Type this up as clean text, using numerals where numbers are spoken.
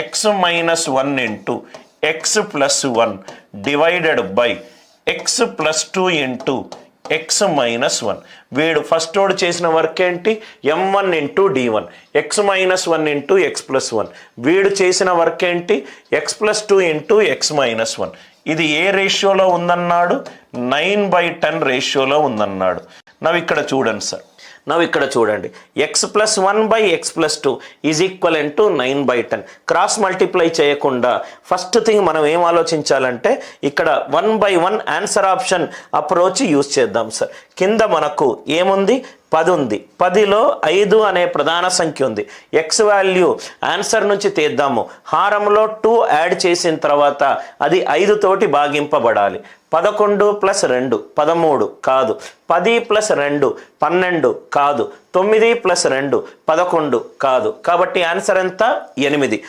x minus 1 into x plus 1 divided by x plus 2 into x minus 1. వీడు first ఓడ్ చేసిన work ఏంటి? m1 into d1, x minus 1 into x plus 1. వీడు చేసిన work ఏంటి? x plus 2 into x minus 1. ఇది ఏ రేషియోలో ఉందన్నాడు? 9/10 రేషియోలో ఉందన్నాడు. ఇక్కడ చూడండి సార్, ఇక్కడ చూడండి, x plus 1 by x plus 2 is equal to 9/10. Cross multiply చేయకుండా ఫస్ట్ థింగ్ మనం ఏం ఆలోచించాలంటే ఇక్కడ 1/1 ఆన్సర్ ఆప్షన్ అప్రోచ్ యూజ్ చేద్దాం సార్. కింద మనకు ఏముంది? 10 ఉంది. 10లో 5 అనే ప్రధాన సంఖ్య ఉంది. ఎక్స్ వాల్యూ ఆన్సర్ నుంచి తీద్దాము. హారంలో 2 యాడ్ చేసిన తర్వాత అది 5 తోటి భాగింపబడాలి. 11 ప్లస్ 2 13 కాదు. 10 ప్లస్ 2 12 కాదు. 9 ప్లస్ 2 11 కాదు. కాబట్టి ఆన్సర్ ఎంత? 8.